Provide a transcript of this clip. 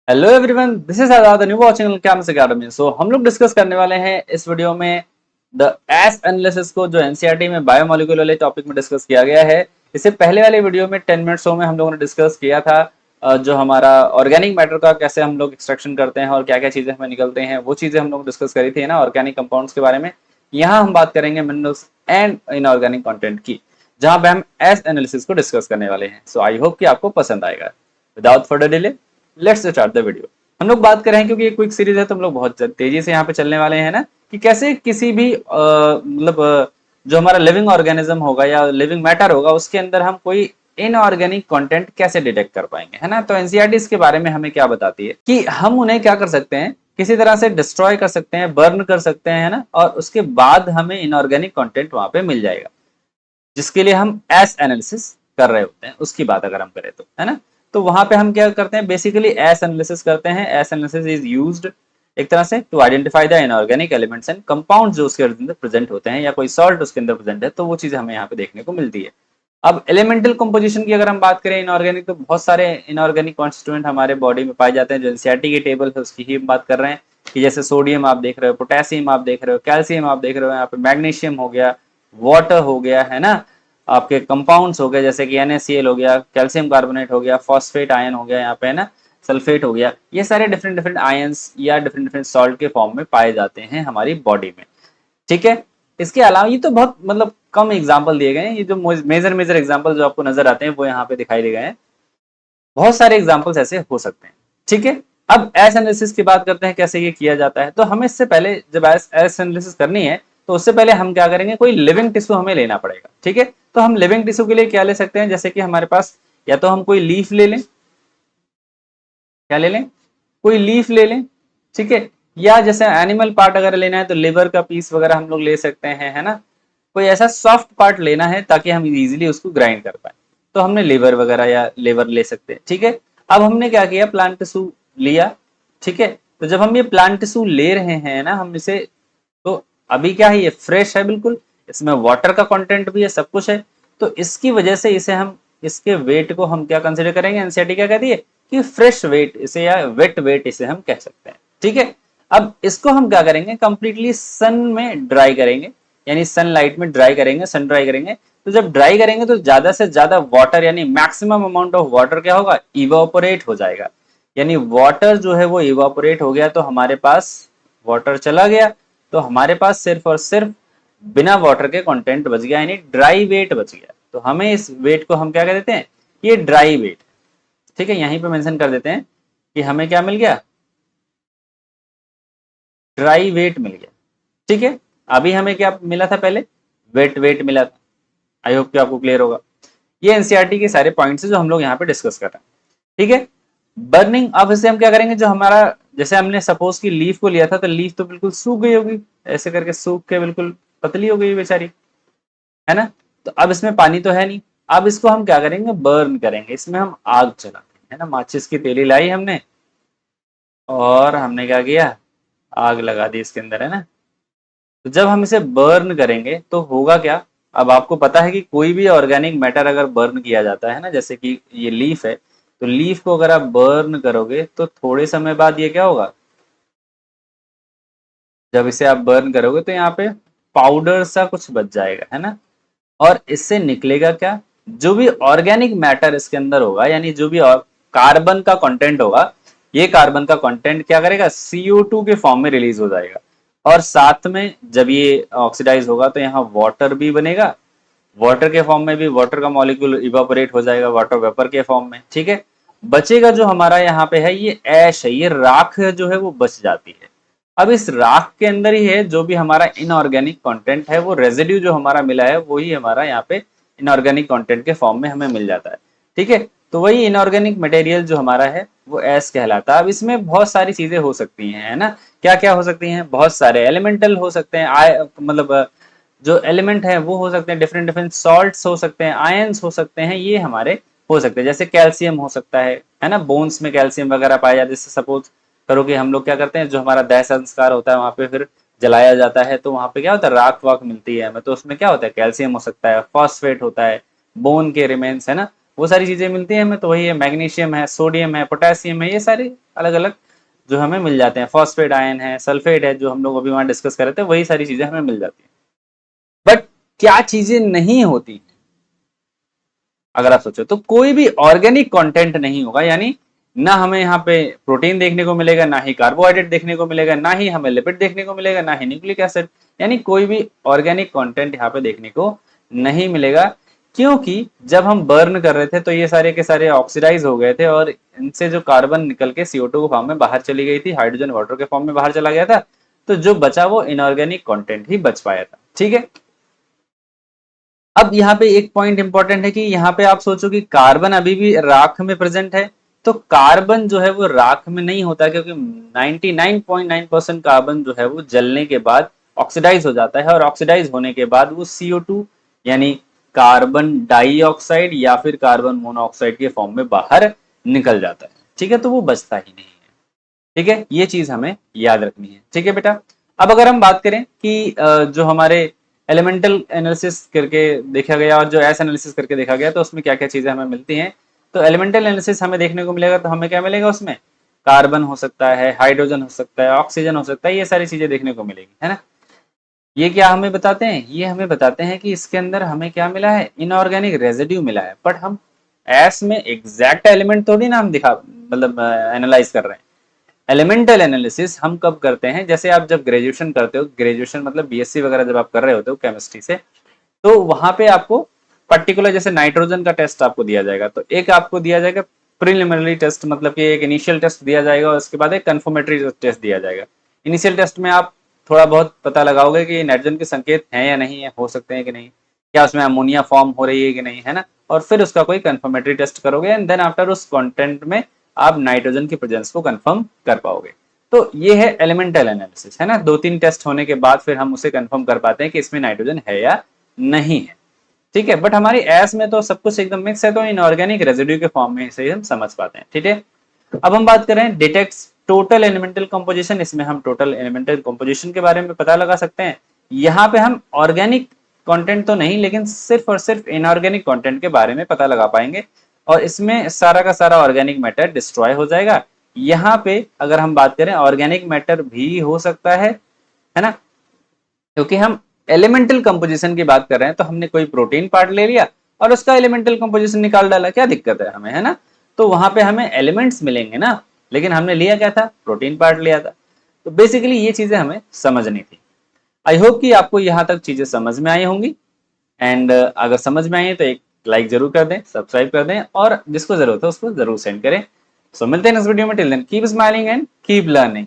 Hello everyone, this is Azad new watching cams academy. So हम लोग discuss करने वाले हैं इस वीडियो में द एस एनालिसिस को, जो एनसीईआरटी में बायोमोलिक्यूल वाले टॉपिक में डिस्कस किया गया है। इससे पहले वाले वीडियो में 10 मिनट शो में हम लोगों ने डिस्कस किया था जो हमारा ऑर्गेनिक मैटर का कैसे हम लोग एक्सट्रैक्शन करते हैं और क्या क्या चीजें हमें निकलते हैं, वो चीजें हम लोग डिस्कस करी थी ना, ऑर्गेनिक कंपाउंड्स के बारे में। यहाँ हम बात करेंगे मिनरल्स एंड इनऑर्गेनिक कंटेंट की, जहां पे हम एस एनालिसिस को डिस्कस करने वाले हैं। सो आई होप कि आपको पसंद आएगा। Without further delay, let's start the video. हम लोग बात करें क्योंकि ये क्विक सीरीज है तो हम लोग बहुत तेजी से यहाँ पे चलने वाले हैं ना, कि कैसे किसी भी जो हमारा लिविंग ऑर्गेनिज्म होगा या लिविंग मैटर होगा उसके अंदर हम कोई इनऑर्गेनिक कंटेंट कैसे डिटेक्ट कर पाएंगे, है ना। तो एनसीईआरटी इसके बारे में हमें क्या बताती है कि हम उन्हें क्या कर सकते हैं, किसी तरह से डिस्ट्रॉय कर सकते हैं, बर्न कर सकते हैं, है ना, और उसके बाद हमें इनऑर्गेनिक कंटेंट वहां पे मिल जाएगा, जिसके लिए हम एस एनालिसिस कर रहे होते हैं। उसकी बात अगर हम करें तो, है ना। तो वहां पे हम क्या करते हैं, बेसिकली एस एनालिसिस करते हैं। एस एनालिसिस इज यूज्ड एक तरह से to identify the inorganic elements and compound जो उसके अंदर प्रेजेंट होते हैं, या कोई सॉल्ट उसके अंदर प्रेजेंट है, तो वो चीजें हमें यहाँ पे देखने को मिलती है। अब एलिमेंटल कंपोजिशन की अगर हम बात करें इनऑर्गेनिक, तो बहुत सारे इनऑर्गेनिक कॉन्स्टिट्यूएंट हमारे बॉडी में पाए जाते हैं। जो एनसीईआरटी की टेबल है उसकी ही बात कर रहे हैं, कि जैसे सोडियम आप देख रहे हो, पोटेशियम आप देख रहे हो, कैल्शियम आप देख रहे हो, यहाँ पे मैग्नीशियम हो गया, वाटर हो गया, है ना, आपके कंपाउंड्स हो गए जैसे कि NaCl हो गया, कैल्शियम कार्बोनेट हो गया, फॉस्फेट आयन हो गया यहाँ पे, है ना, सल्फेट हो गया। ये सारे डिफरेंट डिफरेंट आयंस या डिफरेंट डिफरेंट सॉल्ट के फॉर्म में पाए जाते हैं हमारी बॉडी में। ठीक है। इसके अलावा ये तो बहुत कम एग्जाम्पल दिए गए हैं। ये जो मेजर मेजर एग्जाम्पल जो आपको नजर आते हैं वो यहाँ पे दिखाई दे गए हैं। बहुत सारे एग्जाम्पल्स ऐसे हो सकते हैं। ठीक है। अब एस एनालिसिस की बात करते हैं, कैसे ये किया जाता है। तो हमें इससे पहले जब एस एनालिसिस करनी है तो उससे पहले हम क्या करेंगे, कोई लिविंग टिश्यू हमें लेना पड़ेगा। ठीक है। तो हम लिविंग टिश्यू के लिए क्या ले सकते हैं, जैसे कि हमारे पास या तो हम कोई लीफ ले लें, क्या ले लें, कोई लीफ ले लें। ठीक है। या जैसे एनिमल पार्ट अगर लेना है तो लिवर का पीस वगैरह हम लोग ले सकते हैं, है ना। कोई ऐसा सॉफ्ट पार्ट लेना है ताकि हम इजीली उसको ग्राइंड कर पाए, तो हमने लिवर वगैरह या लिवर ले सकते हैं। ठीक है। अब हमने क्या किया, प्लांट टिश्यू लिया। ठीक है। तो जब हम ये प्लांट टिश्यू ले रहे हैं ना, हम इसे, तो अभी क्या है, ये फ्रेश है बिल्कुल, इसमें वाटर का कंटेंट भी है, सब कुछ है। तो इसकी वजह से इसे हम, इसके वेट को हम क्या कंसिडर करेंगे, एनसीईआरटी क्या कहती है कि फ्रेश वेट इसे, या वेट वेट इसे हम कह सकते हैं। ठीक है। अब इसको हम क्या करेंगे, कंप्लीटली सन में ड्राई करेंगे, यानी सनलाइट में ड्राई करेंगे, सन ड्राई करेंगे। तो जब ड्राई करेंगे तो ज्यादा से ज्यादा वाटर, यानी मैक्सिमम अमाउंट ऑफ वाटर क्या होगा, इवापोरेट हो जाएगा। यानी वाटर जो है वो इवापोरेट हो गया, तो हमारे पास वाटर चला गया, तो हमारे पास सिर्फ और सिर्फ बिना वाटर के कंटेंट बच गया, यानी ड्राई वेट बच गया। तो हमें इस वेट को हम क्या कह देते हैं, ये ड्राई वेट। ठीक है। यहीं पे मेंशन कर देते हैं कि हमें क्या मिल गया, ड्राई वेट मिल गया। ठीक है। अभी हमें क्या मिला था, पहले वेट वेट मिला था। आई होप कि आपको क्लियर होगा। ये एनसीईआरटी के सारे पॉइंट्स है जो हम लोग यहाँ पे डिस्कस कर रहे हैं। ठीक है। बर्निंग, अब इसे हम क्या करेंगे, जो हमारा, जैसे हमने सपोज की लीफ को लिया था, तो लीफ तो बिल्कुल सूख गई होगी, ऐसे करके सूख के बिल्कुल पतली हो गई बेचारी, है ना। तो अब इसमें पानी तो है नहीं। अब इसको हम क्या करेंगे, बर्न करेंगे। इसमें हम आग जलाते हैं, है ना, माचिस की तीली लाई हमने और हमने क्या किया, आग लगा दी इसके अंदर, है ना। तो जब हम इसे बर्न करेंगे तो होगा क्या, अब आपको पता है कि कोई भी ऑर्गेनिक मैटर अगर बर्न किया जाता है ना, जैसे कि ये लीफ है, तो लीफ को अगर आप बर्न करोगे तो थोड़े समय बाद ये क्या होगा, जब इसे आप बर्न करोगे तो यहाँ पे पाउडर सा कुछ बच जाएगा, है ना। और इससे निकलेगा क्या, जो भी ऑर्गेनिक मैटर इसके अंदर होगा, यानी जो भी और कार्बन का कंटेंट होगा, ये कार्बन का कंटेंट क्या करेगा, CO2 के फॉर्म में रिलीज हो जाएगा। और साथ में जब ये ऑक्सीडाइज होगा तो यहाँ वाटर भी बनेगा, वाटर के फॉर्म में भी वाटर का मॉलिक्यूल इवापोरेट हो जाएगा वाटर वेपर के फॉर्म में। ठीक है। बचेगा जो हमारा यहाँ पे है, ये ऐश है, ये राख जो है वो बच जाती है। अब इस राख के अंदर ही है जो भी हमारा इनऑर्गेनिक कंटेंट है, वो रेजिड्यू जो हमारा मिला है वही हमारा यहाँ पे इनऑर्गेनिक कंटेंट के फॉर्म में हमें मिल जाता है। ठीक है। तो वही इनऑर्गेनिक मटेरियल जो हमारा है वो एस कहलाता है। अब इसमें बहुत सारी चीजें हो सकती हैं, है ना। क्या क्या हो सकती हैं, बहुत सारे एलिमेंटल हो सकते हैं, जो एलिमेंट है वो हो सकते हैं, डिफरेंट डिफरेंट सॉल्ट्स हो सकते हैं, आयंस हो सकते हैं, ये हमारे हो सकते हैं। जैसे कैल्शियम हो सकता है ना, बोन्स में कैल्शियम वगैरह पाया जाता है। जैसे सपोज करो कि हम लोग क्या करते हैं, जो हमारा दाह संस्कार होता है वहां पे फिर जलाया जाता है, तो वहां पे क्या होता है, राख वाख मिलती है हमें, तो उसमें क्या होता है, कैल्शियम हो सकता है, फॉस्फेट होता है, बोन के रिमेन्स, है ना। वो सारी चीजें मिलती हैं हमें, तो वही है मैग्नीशियम है, सोडियम है, पोटेशियम है, ये सारे अलग अलग जो हमें मिल जाते हैं। फॉस्फेट आयन है, सल्फेट है, जो हम लोग अभी वहां डिस्कस कर रहे थे, वही सारी चीजें हमें मिल जाती हैं। बट क्या चीजें नहीं होती, अगर आप सोचो तो कोई भी ऑर्गेनिक कंटेंट नहीं होगा, यानी ना हमें यहाँ पे प्रोटीन देखने को मिलेगा, ना ही कार्बोहाइड्रेट देखने को मिलेगा, ना ही हमें लिपिड देखने को मिलेगा, ना ही न्यूक्लिक एसिड, यानी कोई भी ऑर्गेनिक कंटेंट यहाँ पे देखने को नहीं मिलेगा। क्योंकि जब हम बर्न कर रहे थे तो ये सारे के सारे ऑक्सीडाइज हो गए थे और इनसे जो कार्बन निकल के CO2 के फॉर्म में बाहर चली गई थी, हाइड्रोजन वाटर के फॉर्म में बाहर चला गया था, तो जो बचा वो इनऑर्गेनिक कंटेंट ही बच पाया था। ठीक है, अब यहाँ पे एक पॉइंट इंपॉर्टेंट है कि यहाँ पे आप सोचो कि कार्बन अभी भी राख में प्रेजेंट है, तो कार्बन जो है वो राख में नहीं होता, क्योंकि 99.9% कार्बन जो है वो जलने के बाद ऑक्सीडाइज हो जाता है, और ऑक्सीडाइज होने के बाद वो CO2 यानी कार्बन डाइऑक्साइड या फिर कार्बन मोनोऑक्साइड के फॉर्म में बाहर निकल जाता है। ठीक है, तो वो बचता ही नहीं है। ठीक है, ये चीज हमें याद रखनी है। ठीक है बेटा, अब अगर हम बात करें कि जो हमारे एलिमेंटल एनालिसिस करके देखा गया और जो एस एनालिसिस करके देखा गया, तो उसमें क्या क्या चीजें हमें मिलती हैं। तो एलिमेंटल एनालिसिस हमें देखने को मिलेगा, तो हमें क्या मिलेगा उसमें, कार्बन हो सकता है, हाइड्रोजन हो सकता है, ऑक्सीजन हो सकता है, ये सारी चीजें देखने को मिलेगी, है ना। ये क्या हमें बताते हैं, ये हमें बताते हैं कि इसके अंदर हमें क्या मिला है, इनऑर्गेनिक रेजिड्यू मिला है। बट हम एस में एग्जैक्ट एलिमेंट थोड़ी ना हम दिखा मतलब एनालाइज कर रहे हैं। एलिमेंटल एनालिसिस हम कब करते हैं, जैसे आप जब ग्रेजुएशन करते हो, ग्रेजुएशन मतलब BSc वगैरह जब आप कर रहे होते हो केमिस्ट्री से, तो वहां पे आपको पर्टिकुलर जैसे नाइट्रोजन का टेस्ट आपको दिया जाएगा, तो एक आपको दिया जाएगा प्रिलिमिनरी टेस्ट, मतलब कि एक इनिशियल टेस्ट दिया जाएगा और उसके बाद एक कंफर्मेटरी टेस्ट दिया जाएगा। इनिशियल टेस्ट में आप थोड़ा बहुत पता लगाओगे कि नाइट्रोजन के संकेत हैं या नहीं है, हो सकते हैं कि नहीं, क्या उसमें अमोनिया फॉर्म हो रही है कि नहीं, है ना। और फिर उसका कोई कंफर्मेटरी टेस्ट करोगे एंड देन आफ्टर उस कंटेंट में आप नाइट्रोजन की प्रेजेंस को कंफर्म कर पाओगे। तो ये है एलिमेंटल एनालिसिस, है ना। 2-3 टेस्ट होने के बाद फिर हम उसे कंफर्म कर पाते हैं कि इसमें नाइट्रोजन है या नहीं है। ठीक है, बट हमारी एस में तो सब कुछ एकदम मिक्स है, तो इनऑर्गेनिक रेजिड्यू के फॉर्म में इसे हम समझ पाते हैं। ठीक है, अब हम बात करें डिटेक्ट्स टोटल एलिमेंटल कंपोजिशन। इसमें हम टोटल एलिमेंटल कंपोजिशन के बारे में पता लगा सकते हैं। यहाँ पे हम ऑर्गेनिक कंटेंट तो नहीं, लेकिन सिर्फ और सिर्फ इनऑर्गेनिक कंटेंट के बारे में पता लगा पाएंगे, और इसमें सारा का सारा ऑर्गेनिक मैटर डिस्ट्रॉय हो जाएगा। यहाँ पे अगर हम बात करें, ऑर्गेनिक मैटर भी हो सकता है ना, क्योंकि हम एलिमेंटल कंपोजिशन की बात कर रहे हैं, तो हमने कोई प्रोटीन पार्ट ले लिया और उसका एलिमेंटल कंपोजिशन निकाल डाला, क्या दिक्कत है हमें, है ना। तो वहां पे हमें एलिमेंट्स मिलेंगे ना, लेकिन हमने लिया क्या था, प्रोटीन पार्ट लिया था। तो बेसिकली ये चीजें हमें समझनी थी। आई होप कि आपको यहाँ तक चीजें समझ में आई होंगी, एंड अगर समझ में आई है तो एक लाइक जरूर कर दें, सब्सक्राइब कर दें, और जिसको जरूरत है उसको जरूर सेंड करें। सो मिलते हैं नेक्स्ट वीडियो में। Till then keep smiling and keep learning.